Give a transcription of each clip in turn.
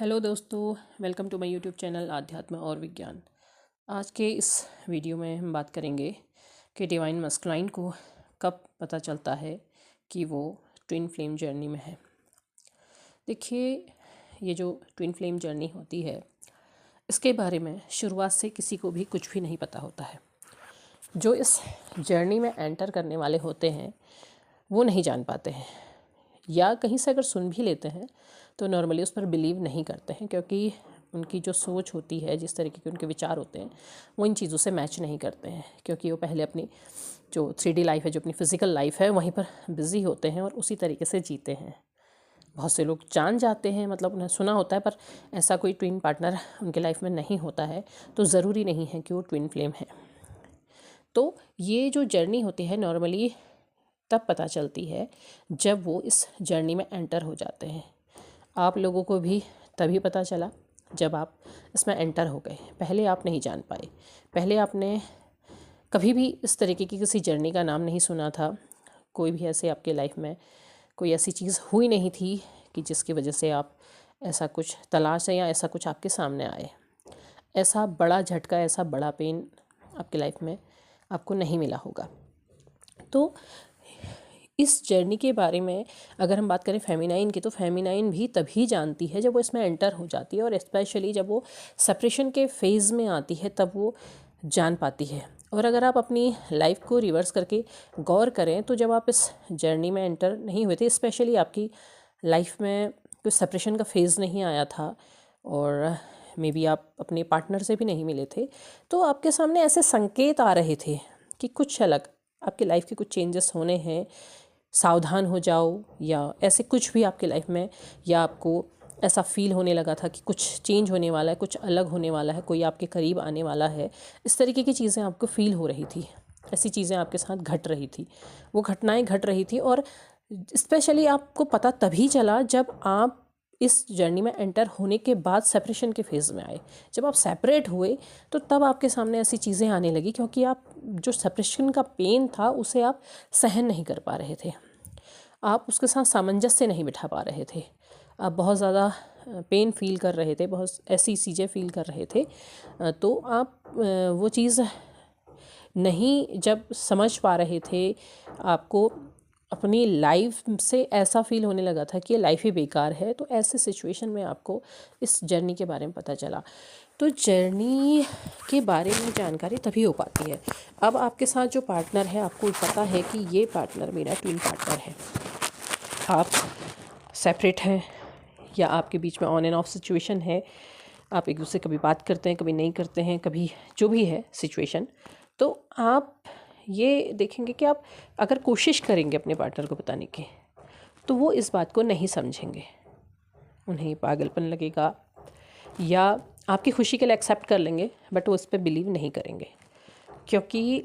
Hello दोस्तों, welcome to my YouTube channel आध्यात्म और विज्ञान। आज के इस वीडियो में हम बात करेंगे कि डिवाइन मस्कुलाइन को कब पता चलता है कि वो ट्विन फ्लेम जर्नी में है। देखिए, ये जो ट्विन फ्लेम जर्नी होती है, इसके बारे में शुरुआत से किसी को भी कुछ भी नहीं पता होता है। जो इस जर्नी में एंटर करने वाले होते हैं वो नहीं जान पाते हैं, या कहीं से अगर सुन भी लेते हैं तो नॉर्मली उस पर बिलीव नहीं करते हैं, क्योंकि उनकी जो सोच होती है, जिस तरीके के उनके विचार होते हैं, वो इन चीज़ों से मैच नहीं करते हैं। क्योंकि वो पहले अपनी जो 3D लाइफ है, जो अपनी फ़िज़िकल लाइफ है, वहीं पर बिज़ी होते हैं और उसी तरीके से जीते हैं। बहुत से लोग जान जाते हैं, मतलब उन्हें सुना होता है, पर ऐसा कोई ट्विन पार्टनर उनके लाइफ में नहीं होता है, तो ज़रूरी नहीं है कि वो ट्विन फ्लेम है। तो ये जो जर्नी होती है नॉर्मली तब पता चलती है जब वो इस जर्नी में एंटर हो जाते हैं। आप लोगों को भी तभी पता चला जब आप इसमें एंटर हो गए। पहले आप नहीं जान पाए, पहले आपने कभी भी इस तरीके की किसी जर्नी का नाम नहीं सुना था। कोई भी ऐसे आपके लाइफ में कोई ऐसी चीज़ हुई नहीं थी कि जिसकी वजह से आप ऐसा कुछ तलाश है या ऐसा कुछ आपके सामने आए। ऐसा बड़ा झटका, ऐसा बड़ा पेन आपके लाइफ में आपको नहीं मिला होगा। तो इस जर्नी के बारे में अगर हम बात करें फेमिनाइन की, तो फेमिनाइन भी तभी जानती है जब वो इसमें एंटर हो जाती है, और स्पेशली जब वो सेपरेशन के फेज़ में आती है तब वो जान पाती है। और अगर आप अपनी लाइफ को रिवर्स करके गौर करें तो जब आप इस जर्नी में एंटर नहीं हुए थे, स्पेशली आपकी लाइफ में कोई सेपरेशन का फेज़ नहीं आया था और मे बी आप अपने पार्टनर से भी नहीं मिले थे, तो आपके सामने ऐसे संकेत आ रहे थे कि कुछ अलग आपकी लाइफ के कुछ चेंजेस होने हैं, सावधान हो जाओ, या ऐसे कुछ भी आपके लाइफ में, या आपको ऐसा फील होने लगा था कि कुछ चेंज होने वाला है, कुछ अलग होने वाला है, कोई आपके करीब आने वाला है। इस तरीके की चीज़ें आपको फील हो रही थी, ऐसी चीज़ें आपके साथ घट रही थी, वो घटनाएं घट रही थी। और स्पेशली आपको पता तभी चला जब आप इस जर्नी में एंटर होने के बाद सेपरेशन के फेज़ में आए। जब आप सेपरेट हुए तो तब आपके सामने ऐसी चीज़ें आने लगी, क्योंकि आप जो सेपरेशन का पेन था उसे आप सहन नहीं कर पा रहे थे, आप उसके साथ सामंजस्य नहीं बिठा पा रहे थे, आप बहुत ज़्यादा पेन फील कर रहे थे, बहुत ऐसी चीज़ें फील कर रहे थे। तो आप वो चीज़ नहीं जब समझ पा रहे थे, आपको अपनी लाइफ से ऐसा फील होने लगा था कि ये लाइफ ही बेकार है, तो ऐसे सिचुएशन में आपको इस जर्नी के बारे में पता चला। तो जर्नी के बारे में जानकारी तभी हो पाती है अब आपके साथ जो पार्टनर है, आपको पता है कि ये पार्टनर मेरा ट्विन पार्टनर है। आप सेपरेट हैं या आपके बीच में ऑन एंड ऑफ सिचुएशन है, आप एक दूसरे कभी बात करते हैं, कभी नहीं करते हैं, कभी जो भी है सिचुएशन, तो आप ये देखेंगे कि आप अगर कोशिश करेंगे अपने पार्टनर को बताने की, तो वो इस बात को नहीं समझेंगे, उन्हें पागलपन लगेगा, या आपकी खुशी के लिए एक्सेप्ट कर लेंगे, बट वो उस पर बिलीव नहीं करेंगे। क्योंकि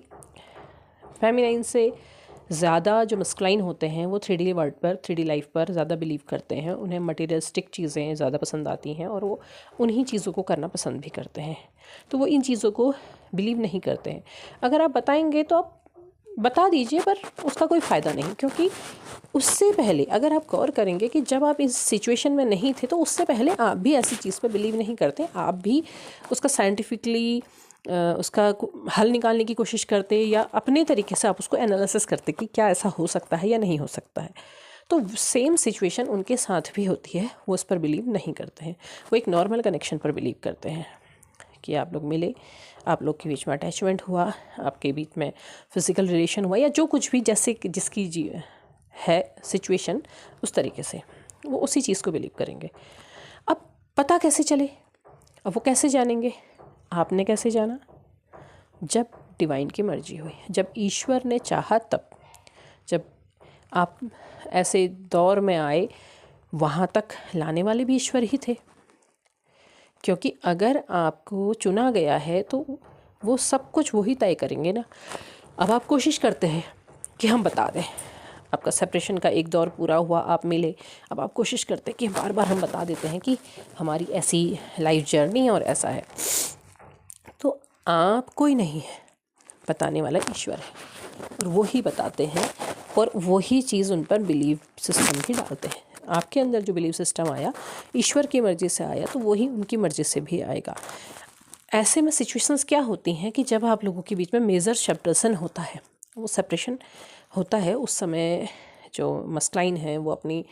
फेमिनाइन से ज़्यादा जो मस्कुलाइन होते हैं वो 3D वर्ल्ड पर, 3D लाइफ पर ज़्यादा बिलीव करते हैं, उन्हें मटेरियलिस्टिक चीज़ें ज़्यादा पसंद आती हैं और वो उन्हीं चीज़ों को करना पसंद भी करते हैं, तो वो इन चीज़ों को बिलीव नहीं करते हैं। अगर आप बताएंगे तो आप बता दीजिए, पर उसका कोई फ़ायदा नहीं, क्योंकि उससे पहले अगर आप गौर करेंगे कि जब आप इस सिचुएशन में नहीं थे, तो उससे पहले आप भी ऐसी चीज़ पर बिलीव नहीं करते, आप भी उसका साइंटिफिकली उसका हल निकालने की कोशिश करते, या अपने तरीके से आप उसको एनालिसिस करते कि क्या ऐसा हो सकता है या नहीं हो सकता है। तो सेम सिचुएशन उनके साथ भी होती है, वो उस पर बिलीव नहीं करते हैं, वो एक नॉर्मल कनेक्शन पर बिलीव करते हैं कि आप लोग मिले, आप लोग के बीच में अटैचमेंट हुआ, आपके बीच में फिज़िकल रिलेशन हुआ, या जो कुछ भी जैसे जिसकी जी है सिचुएशन, उस तरीके से वो उसी चीज़ को बिलीव करेंगे। अब पता कैसे चले, अब वो कैसे जानेंगे, आपने कैसे जाना? जब डिवाइन की मर्जी हुई, जब ईश्वर ने चाहा, तब जब आप ऐसे दौर में आए, वहाँ तक लाने वाले भी ईश्वर ही थे। क्योंकि अगर आपको चुना गया है तो वो सब कुछ वही तय करेंगे ना। अब आप कोशिश करते हैं कि हम बता दें, आपका सेपरेशन का एक दौर पूरा हुआ, आप मिले, अब आप कोशिश करते हैं कि बार बार हम बता देते हैं कि हमारी ऐसी लाइफ जर्नी है और ऐसा है। तो आप कोई नहीं है, बताने वाला ईश्वर है, और वो ही बताते हैं और वही चीज़ उन पर बिलीव सिस्टम भी डालते हैं। आपके अंदर जो बिलीव सिस्टम आया ईश्वर की मर्ज़ी से आया, तो वही उनकी मर्ज़ी से भी आएगा। ऐसे में सिचुएशंस क्या होती हैं कि जब आप लोगों के बीच में मेजर सेपरेशन होता है, वो सेपरेशन होता है, उस समय जो मस्कुलाइन है वो अपनी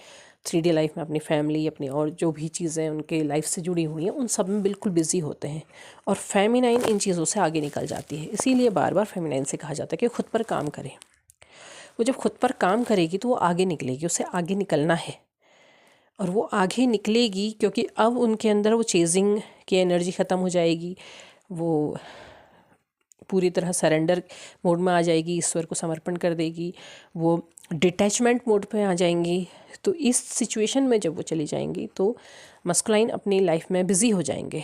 3D लाइफ में अपनी फैमिली, अपनी और जो भी चीज़ें उनके लाइफ से जुड़ी हुई हैं उन सब में बिल्कुल बिजी होते हैं, और फेमिनाइन इन चीज़ों से आगे निकल जाती है। इसीलिए बार बार फेमिनाइन से कहा जाता है कि खुद पर काम करें। वो जब खुद पर काम करेगी तो वो आगे निकलेगी, उसे आगे निकलना है, और वो आगे निकलेगी क्योंकि अब उनके अंदर वो चेजिंग की एनर्जी ख़त्म हो जाएगी, वो पूरी तरह सरेंडर मोड में आ जाएगी, ईश्वर को समर्पण कर देगी, वो डिटैचमेंट मोड पे आ जाएंगी। तो इस सिचुएशन में जब वो चली जाएंगी तो मस्कुलाइन अपनी लाइफ में बिज़ी हो जाएंगे।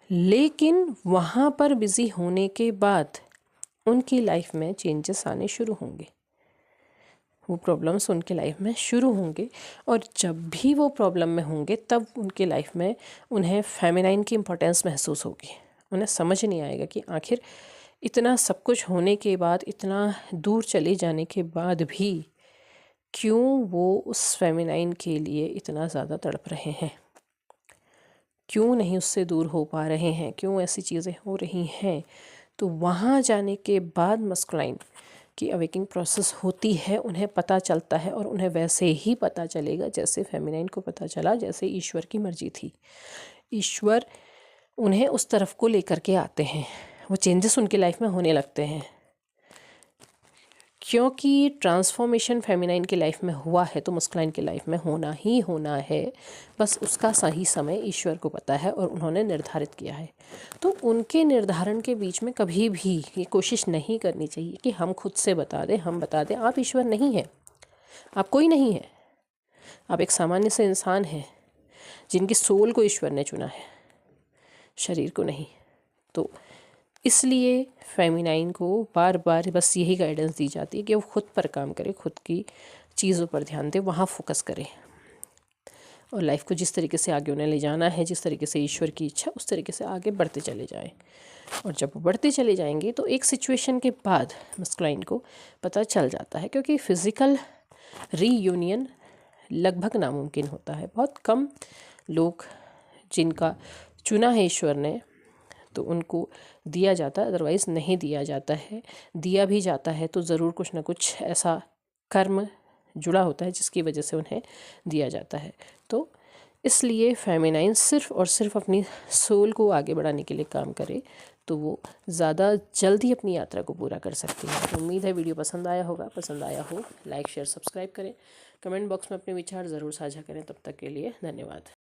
लेकिन वहाँ पर बिज़ी होने के बाद उनकी लाइफ में चेंजेस आने शुरू होंगे, वो प्रॉब्लम्स उनके लाइफ में शुरू होंगे, और जब भी वो प्रॉब्लम में होंगे तब उनके लाइफ में उन्हें फेमिनाइन की इम्पोर्टेंस महसूस होगी। उन्हें समझ नहीं आएगा कि आखिर इतना सब कुछ होने के बाद, इतना दूर चले जाने के बाद भी क्यों वो उस फेमिनाइन के लिए इतना ज़्यादा तड़प रहे हैं, क्यों नहीं उससे दूर हो पा रहे हैं, क्यों ऐसी चीज़ें हो रही हैं। तो वहाँ जाने के बाद मस्कुलाइन की अवेकिंग प्रोसेस होती है, उन्हें पता चलता है, और उन्हें वैसे ही पता चलेगा जैसे फेमिनाइन को पता चला, जैसे ईश्वर की मर्जी थी। ईश्वर उन्हें उस तरफ को लेकर के आते हैं, वो चेंजेस उनकी लाइफ में होने लगते हैं, क्योंकि ट्रांसफॉर्मेशन फेमिनाइन की लाइफ में हुआ है तो मस्कुलाइन की लाइफ में होना ही होना है। बस उसका सही समय ईश्वर को पता है और उन्होंने निर्धारित किया है। तो उनके निर्धारण के बीच में कभी भी ये कोशिश नहीं करनी चाहिए कि हम खुद से बता दें, हम बता दें। आप ईश्वर नहीं हैं, आप कोई नहीं है, आप एक सामान्य से इंसान हैं जिनकी सोल को ईश्वर ने चुना है, शरीर को नहीं। तो इसलिए फेमिनाइन को बार बार बस यही गाइडेंस दी जाती है कि वो खुद पर काम करे, खुद की चीज़ों पर ध्यान दे, वहाँ फोकस करे, और लाइफ को जिस तरीके से आगे उन्हें ले जाना है, जिस तरीके से ईश्वर की इच्छा, उस तरीके से आगे बढ़ते चले जाएं। और जब वो बढ़ते चले जाएंगे तो एक सिचुएशन के बाद मस्कुलाइन को पता चल जाता है, क्योंकि फ़िज़िकल रीयूनियन लगभग नामुमकिन होता है। बहुत कम लोग जिनका चुना है ईश्वर ने तो उनको दिया जाता है, अदरवाइज़ नहीं दिया जाता है। दिया भी जाता है तो ज़रूर कुछ ना कुछ ऐसा कर्म जुड़ा होता है जिसकी वजह से उन्हें दिया जाता है। तो इसलिए फेमिनाइन सिर्फ़ और सिर्फ अपनी सोल को आगे बढ़ाने के लिए काम करे तो वो ज़्यादा जल्दी अपनी यात्रा को पूरा कर सकती है। तो उम्मीद है वीडियो पसंद आया होगा। पसंद आया हो लाइक शेयर सब्सक्राइब करें, कमेंट बॉक्स में अपने विचार ज़रूर साझा करें। तब तक के लिए धन्यवाद।